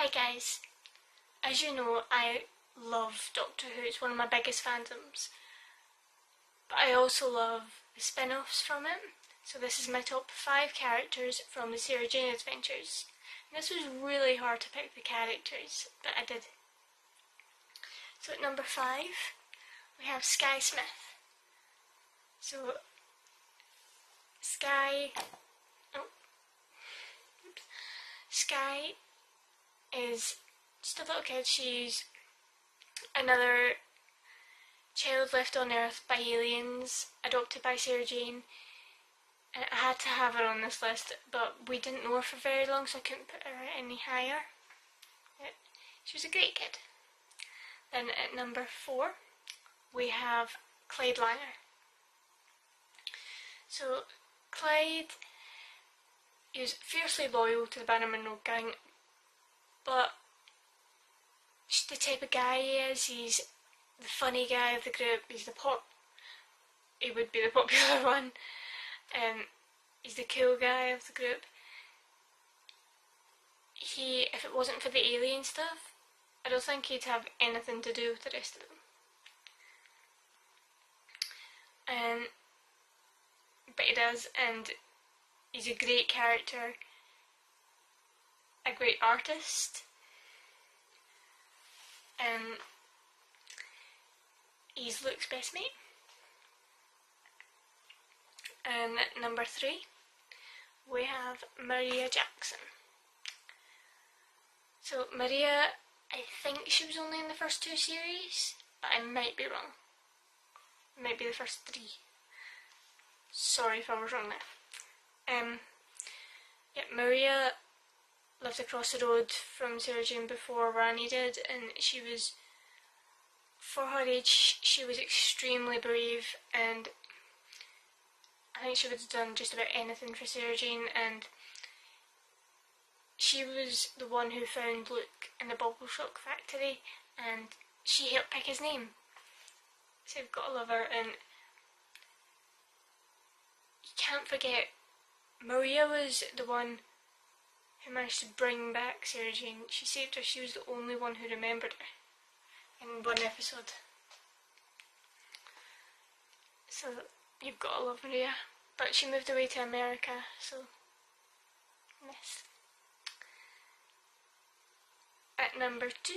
Hi guys, as you know I love Doctor Who, it's one of my biggest fandoms, but I also love the spin-offs from it. So this is my top 5 characters from the Sarah Jane Adventures. And this was really hard to pick the characters, but I did. So at number 5 we have Sky Smith. So Sky is just a little kid. She's another child left on Earth by aliens, adopted by Sarah Jane. And I had to have her on this list, but we didn't know her for very long, so I couldn't put her any higher. She was a great kid. Then at number 4 we have Clyde Langer. So Clyde is fiercely loyal to the Bannerman Road gang, but just the type of guy he is. He's the funny guy of the group. He would be the popular one. He's the cool guy of the group. If it wasn't for the alien stuff, I don't think he'd have anything to do with the rest of them. But he does, and he's a great character, a great artist, and he's Luke's best mate. And at number 3 we have Maria Jackson. So Maria, I think she was only in the first 2 series, but I might be wrong. It might be the first 3. Sorry if I was wrong there. Yeah, Maria lived across the road from Sarah Jane before Rani did, and she was, for her age, she was extremely brave, and I think she would have done just about anything for Sarah Jane. And she was the one who found Luke in the bubble shock factory, and she helped pick his name. So you've got to love her. And you can't forget, Maria was the one who managed to bring back Sarah Jane. She saved her. She was the only one who remembered her in one episode. So you've got to love Maria. But she moved away to America, so yes. At number 2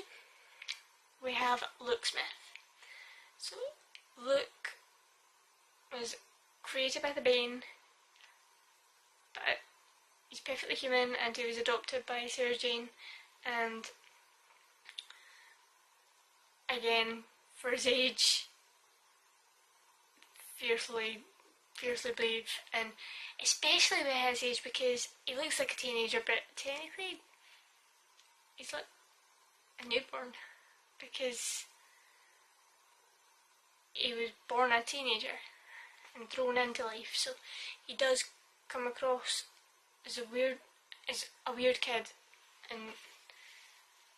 we have Luke Smith. So Luke was created by the Bane, but he's perfectly human, and he was adopted by Sarah Jane, and again, for his age, fiercely brave, and especially by his age, because he looks like a teenager, but technically he's like a newborn, because he was born a teenager and thrown into life. So he does come across as a weird kid, and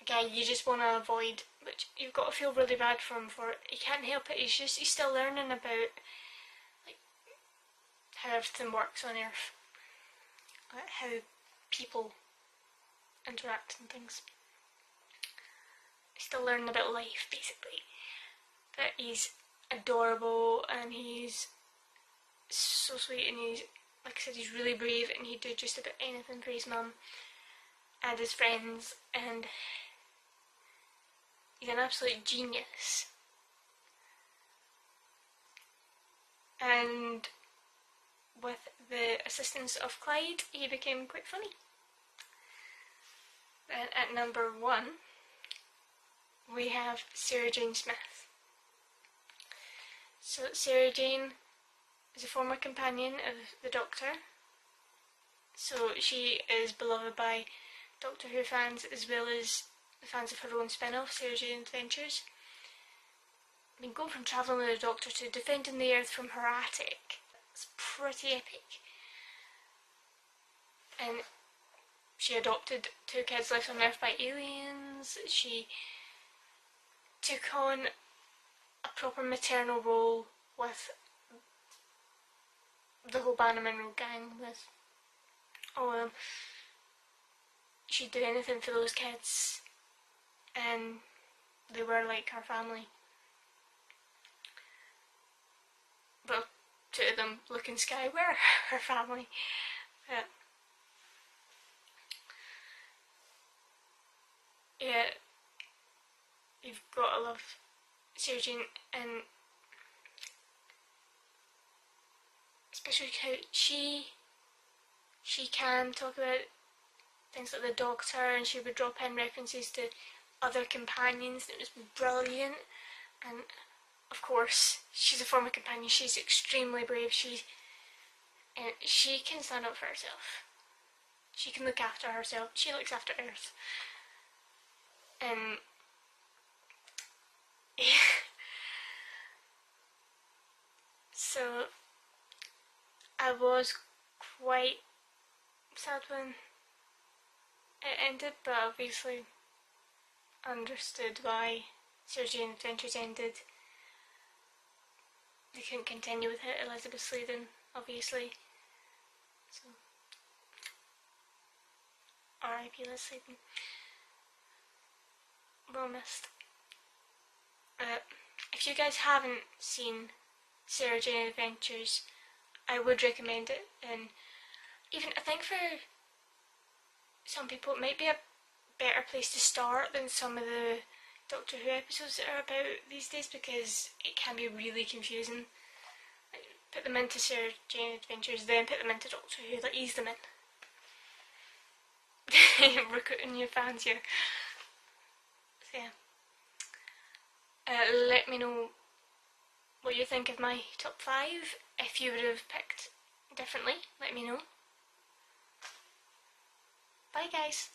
a guy you just want to avoid, which you've got to feel really bad for him for. He can't help it. He's still learning about how everything works on Earth, how people interact and things. He's still learning about life, basically. But he's adorable, and he's so sweet, and he's, like I said, he's really brave, and he'd do just about anything for his mum and his friends, and he's an absolute genius. And with the assistance of Clyde, he became quite funny. Then at number 1 we have Sarah Jane Smith. So Sarah Jane is a former companion of the Doctor. So she is beloved by Doctor Who fans as well as the fans of her own spin-off, Sarah Jane Adventures. I mean, going from travelling with the Doctor to defending the Earth from her attic, it's pretty epic. And she adopted 2 kids left on Earth by aliens. She took on a proper maternal role with the whole Bannerman Road gang, with all of them. she'd do anything for those kids, and they were like her family. Well, two of them, Luke and Sky, were her family. Yeah, you've got to love Sarah Jane, and especially how she can talk about things like the Doctor, and she would drop in references to other companions. It was brilliant, and of course she's a former companion. She's extremely brave. She can stand up for herself. She can look after herself. She looks after Earth, and so I was quite sad when it ended, but obviously understood why Sarah Jane Adventures ended. They couldn't continue with it, Elizabeth Sladen, obviously. So, R.I.P. Liz Sladen. Well missed. If you guys haven't seen Sarah Jane Adventures, I would recommend it, and even I think for some people it might be a better place to start than some of the Doctor Who episodes that are about these days, because it can be really confusing. Like, put them into Sarah Jane Adventures, then put them into Doctor Who, like ease them in. Recruiting new fans here. So yeah. Let me know what you think of my top 5. If you would have picked differently, let me know. Bye guys.